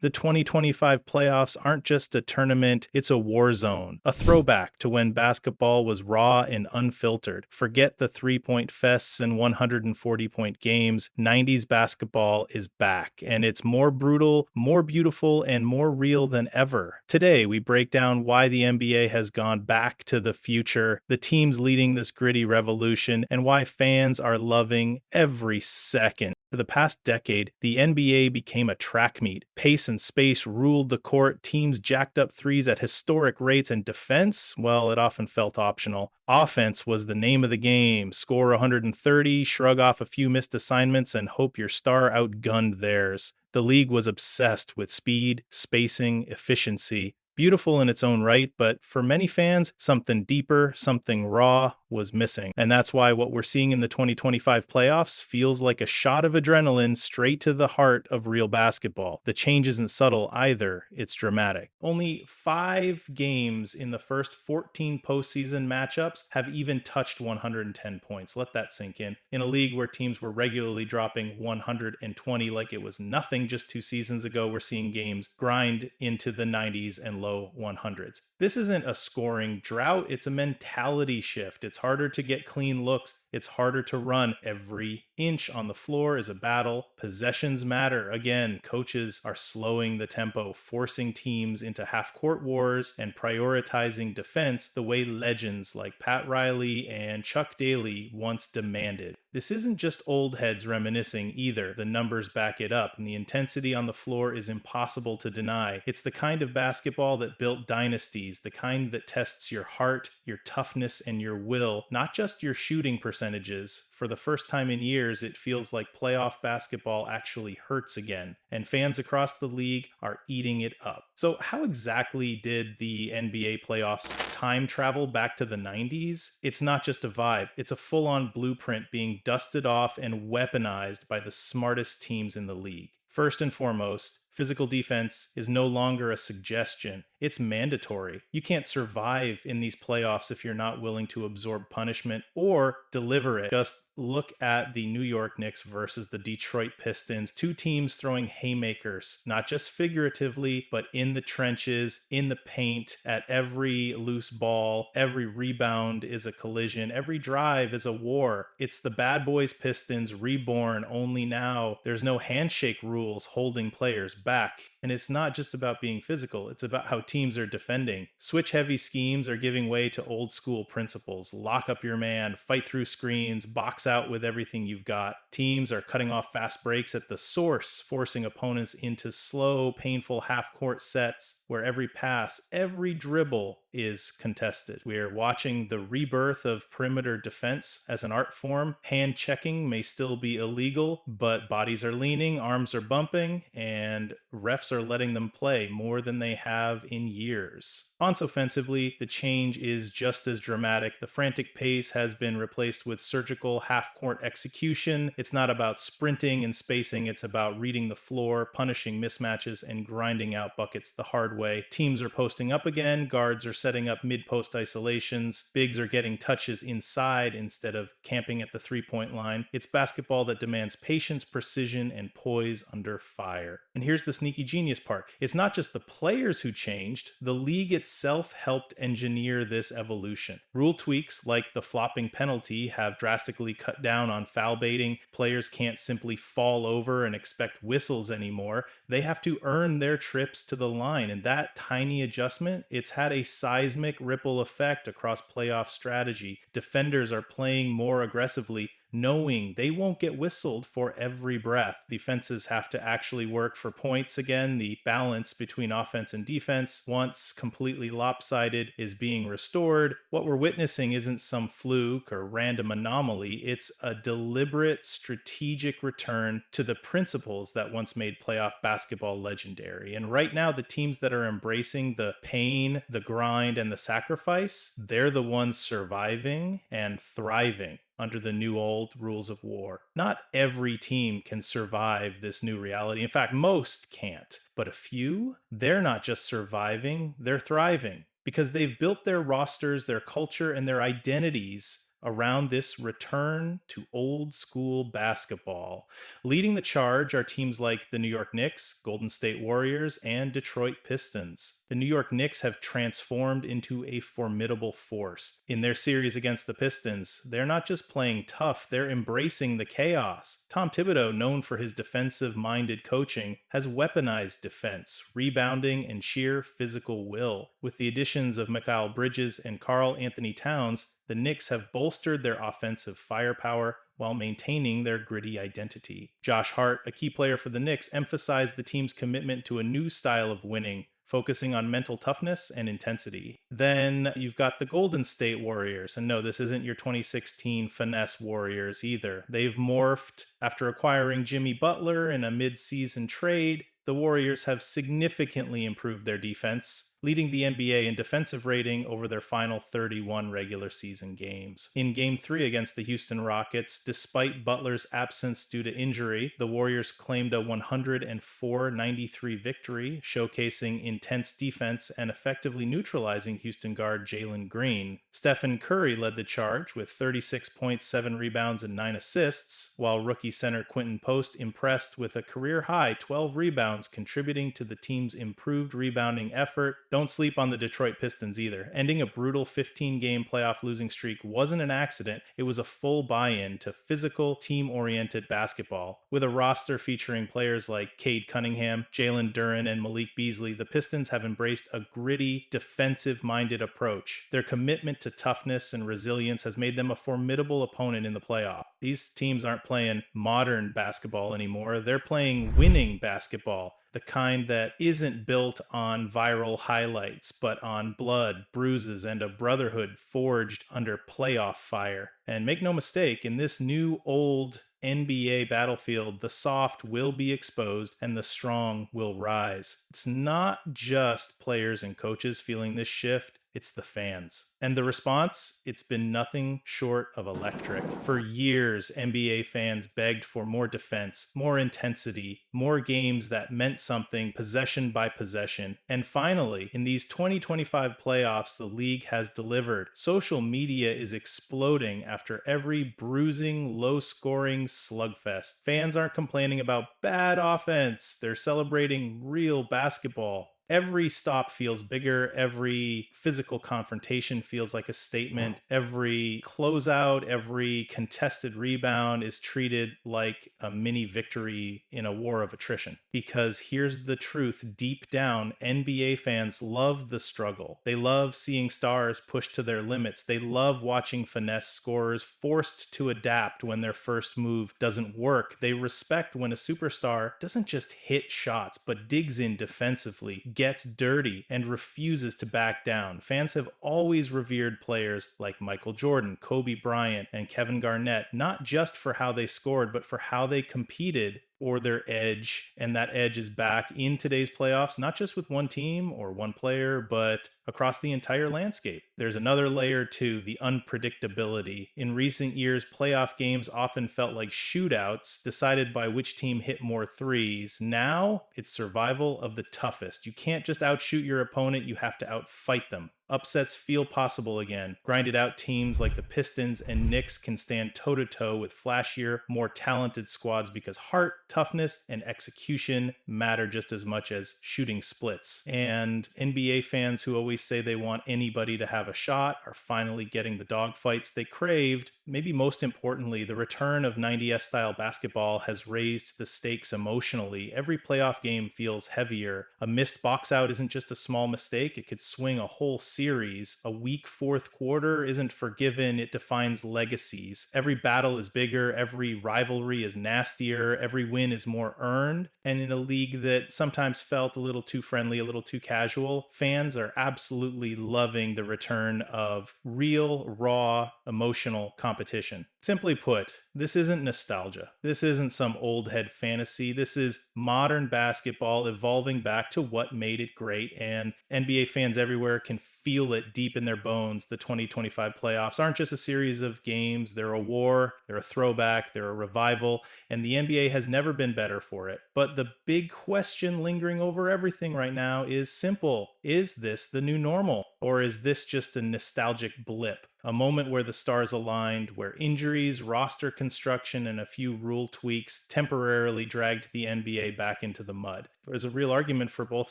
The 2025 playoffs aren't just a tournament, it's a war zone, a throwback to when basketball was raw and unfiltered. Forget the 3-point fests and 140-point games. 90s basketball is back, and it's more brutal, more beautiful, and more real than ever. Today, we break down why the NBA has gone back to the future, the teams leading this gritty revolution, and why fans are loving every second. For the past decade, the NBA became a track meet. Pace and space ruled the court, teams jacked up threes at historic rates, and defense, well, it often felt optional. Offense was the name of the game. Score 130, shrug off a few missed assignments, and hope your star outgunned theirs. The league was obsessed with speed, spacing, efficiency. Beautiful in its own right, but for many fans, something deeper, something raw was missing. And that's why what we're seeing in the 2025 playoffs feels like a shot of adrenaline straight to the heart of real basketball. The change isn't subtle either, it's dramatic. Only 5 games in the first 14 postseason matchups have even touched 110 points. Let that sink in. In a league where teams were regularly dropping 120 like it was nothing just 2 seasons ago, we're seeing games grind into the 90s and low 100s. This isn't a scoring drought, it's a mentality shift. It's harder to get clean looks. It's harder to run. Every inch on the floor is a battle. Possessions matter. Again, coaches are slowing the tempo, forcing teams into half-court wars and prioritizing defense the way legends like Pat Riley and Chuck Daly once demanded. This isn't just old heads reminiscing either. The numbers back it up, and the intensity on the floor is impossible to deny. It's the kind of basketball that built dynasties, the kind that tests your heart, your toughness, and your will, not just your shooting percentages. For the first time in years, it feels like playoff basketball actually hurts again, and fans across the league are eating it up. So, how exactly did the NBA playoffs time travel back to the 90s? It's not just a vibe, it's a full on blueprint being dusted off and weaponized by the smartest teams in the league. First and foremost, physical defense is no longer a suggestion. It's mandatory. You can't survive in these playoffs if you're not willing to absorb punishment or deliver it. Just look at the New York Knicks versus the Detroit Pistons. 2 teams throwing haymakers, not just figuratively, but in the trenches, in the paint, at every loose ball. Every rebound is a collision. Every drive is a war. It's the bad boys Pistons reborn, only now there's no handshake rules holding players back. And it's not just about being physical, it's about how teams are defending. Switch heavy schemes are giving way to old school principles. Lock up your man, fight through screens, box out with everything you've got. Teams are cutting off fast breaks at the source, forcing opponents into slow, painful half court sets where every pass, every dribble is contested. We're watching the rebirth of perimeter defense as an art form. Hand checking may still be illegal, but bodies are leaning, arms are bumping, and refs are letting them play more than they have in years. Offensively, the change is just as dramatic. The frantic pace has been replaced with surgical half-court execution. It's not about sprinting and spacing, it's about reading the floor, punishing mismatches, and grinding out buckets the hard way. Teams are posting up again, guards are setting up mid-post isolations, bigs are getting touches inside instead of camping at the three-point line. It's basketball that demands patience, precision, and poise under fire. And here's the sneaky genius part. It's not just the players who changed, the league itself helped engineer this evolution. Rule tweaks like the flopping penalty have drastically cut down on foul baiting. Players can't simply fall over and expect whistles anymore. They have to earn their trips to the line, and that tiny adjustment, it's had a seismic ripple effect across playoff strategy. Defenders are playing more aggressively, knowing they won't get whistled for every breath. Defenses have to actually work for points again. The balance between offense and defense, once completely lopsided, is being restored. What we're witnessing isn't some fluke or random anomaly. It's a deliberate, strategic return to the principles that once made playoff basketball legendary. And right now, the teams that are embracing the pain, the grind, and the sacrifice, they're the ones surviving and thriving under the new old rules of war. Not every team can survive this new reality. In fact, most can't. But a few, they're not just surviving, they're thriving because they've built their rosters, their culture, and their identities around this return to old school basketball. Leading the charge are teams like the New York Knicks, Golden State Warriors, and Detroit Pistons. The New York Knicks have transformed into a formidable force. In their series against the Pistons, they're not just playing tough, they're embracing the chaos. Tom Thibodeau, known for his defensive-minded coaching, has weaponized defense, rebounding, and sheer physical will. With the additions of Mikal Bridges and Karl Anthony Towns, the Knicks have bolstered their offensive firepower while maintaining their gritty identity. Josh Hart, a key player for the Knicks, emphasized the team's commitment to a new style of winning, focusing on mental toughness and intensity. Then you've got the Golden State Warriors. And no, this isn't your 2016 finesse Warriors either. They've morphed after acquiring Jimmy Butler in a mid-season trade. The Warriors have significantly improved their defense, leading the NBA in defensive rating over their final 31 regular season games. In Game 3 against the Houston Rockets, despite Butler's absence due to injury, the Warriors claimed a 104-93 victory, showcasing intense defense and effectively neutralizing Houston guard Jalen Green. Stephen Curry led the charge with 36 points, 7 rebounds, and 9 assists, while rookie center Quentin Post impressed with a career-high 12 rebounds, contributing to the team's improved rebounding effort. Don't sleep on the Detroit Pistons either. Ending a brutal 15-game playoff losing streak wasn't an accident. It was a full buy-in to physical, team-oriented basketball. With a roster featuring players like Cade Cunningham, Jalen Duren, and Malik Beasley, the Pistons have embraced a gritty, defensive-minded approach. Their commitment to toughness and resilience has made them a formidable opponent in the playoffs. These teams aren't playing modern basketball anymore. They're playing winning basketball. The kind that isn't built on viral highlights, but on blood, bruises, and a brotherhood forged under playoff fire. And make no mistake, in this new old NBA battlefield, the soft will be exposed and the strong will rise. It's not just players and coaches feeling this shift. It's the fans. And the response? It's been nothing short of electric. For years, NBA fans begged for more defense, more intensity, more games that meant something possession by possession. And finally, in these 2025 playoffs, the league has delivered. Social media is exploding after every bruising, low-scoring slugfest. Fans aren't complaining about bad offense. They're celebrating real basketball. Every stop feels bigger. Every physical confrontation feels like a statement. Every closeout, every contested rebound is treated like a mini victory in a war of attrition. Because here's the truth, deep down, NBA fans love the struggle. They love seeing stars pushed to their limits. They love watching finesse scorers forced to adapt when their first move doesn't work. They respect when a superstar doesn't just hit shots, but digs in defensively, gets dirty, and refuses to back down. Fans have always revered players like Michael Jordan, Kobe Bryant, and Kevin Garnett, not just for how they scored, but for how they competed or their edge. And that edge is back in today's playoffs, not just with one team or one player, but across the entire landscape. There's another layer to the unpredictability. In recent years, playoff games often felt like shootouts decided by which team hit more threes. Now, it's survival of the toughest. You can't just outshoot your opponent, you have to outfight them. Upsets feel possible again. Grinded out teams like the Pistons and Knicks can stand toe-to-toe with flashier, more talented squads because heart, toughness, and execution matter just as much as shooting splits. And NBA fans who always say they want anybody to have a shot are finally getting the dogfights they craved. Maybe most importantly, the return of 90s style basketball has raised the stakes emotionally. Every playoff game feels heavier. A missed box out isn't just a small mistake, it could swing a whole series. A weak fourth quarter isn't forgiven, it defines legacies. Every battle is bigger, every rivalry is nastier, every win is more earned. And in a league that sometimes felt a little too friendly, a little too casual, fans are absolutely loving the return of real, raw, emotional competition. Simply put, this isn't nostalgia. This isn't some old head fantasy. This is modern basketball evolving back to what made it great, and NBA fans everywhere can feel it deep in their bones. The 2025 playoffs aren't just a series of games. They're a war, they're a throwback, they're a revival, and the NBA has never been better for it. But the big question lingering over everything right now is simple. Is this the new normal? Or is this just a nostalgic blip? a moment where the stars aligned, where injuries, roster construction, and a few rule tweaks temporarily dragged the NBA back into the mud. There's a real argument for both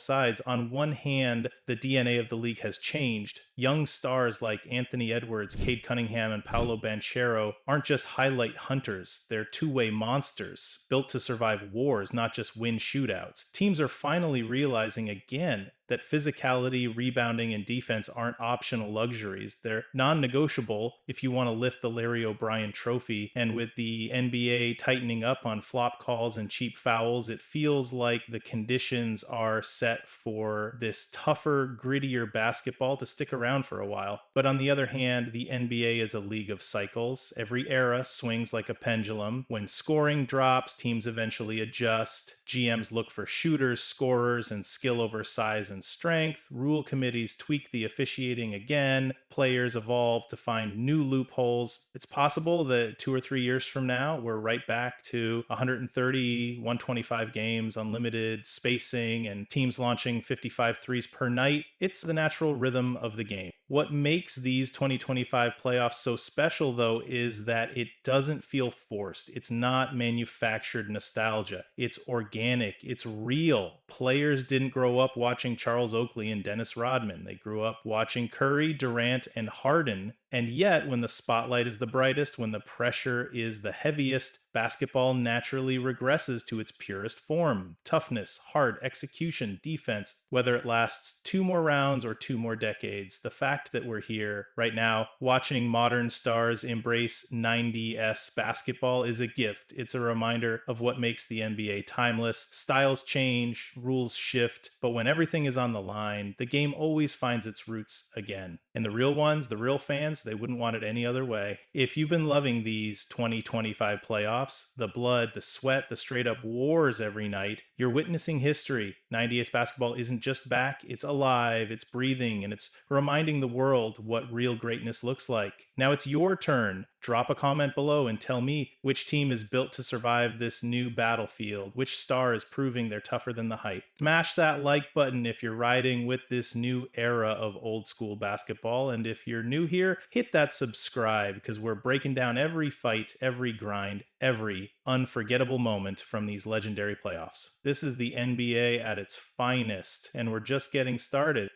sides. On one hand, the DNA of the league has changed. Young stars like Anthony Edwards, Cade Cunningham, and Paolo Banchero aren't just highlight hunters. They're two-way monsters, built to survive wars, not just win shootouts. Teams are finally realizing again that physicality, rebounding, and defense aren't optional luxuries. They're non negotiable if you want to lift the Larry O'Brien trophy. And with the NBA tightening up on flop calls and cheap fouls, it feels like the conditions are set for this tougher, grittier basketball to stick around for a while. But on the other hand, the NBA is a league of cycles. Every era swings like a pendulum. When scoring drops, teams eventually adjust. GMs look for shooters, scorers, and skill over size and strength. Rule committees tweak the officiating again. Players evolve to find new loopholes. It's possible that 2 or 3 years from now, we're right back to 130, 125 games, unlimited spacing, and teams launching 55 threes per night. It's the natural rhythm of the game. What makes these 2025 playoffs so special, though, is that it doesn't feel forced. It's not manufactured nostalgia. It's organic. It's real. Players didn't grow up watching Charles Oakley and Dennis Rodman. They grew up watching Curry, Durant, and Harden. And yet, when the spotlight is the brightest, when the pressure is the heaviest, basketball naturally regresses to its purest form. Toughness, heart, execution, defense, whether it lasts 2 more rounds or 2 more decades. The fact that we're here right now watching modern stars embrace 90s basketball is a gift. It's a reminder of what makes the NBA timeless. Styles change, rules shift, but when everything is on the line, the game always finds its roots again. And the real ones, the real fans, they wouldn't want it any other way. If you've been loving these 2025 playoffs, the blood, the sweat, the straight up wars every night, you're witnessing history. 90s basketball isn't just back, it's alive, it's breathing, and it's reminding the world what real greatness looks like. Now it's your turn. Drop a comment below and tell me which team is built to survive this new battlefield, which star is proving they're tougher than the hype. Smash that like button if you're riding with this new era of old school basketball, and if you're new here, hit that subscribe because we're breaking down every fight, every grind, every unforgettable moment from these legendary playoffs. This is the NBA at its finest, and we're just getting started.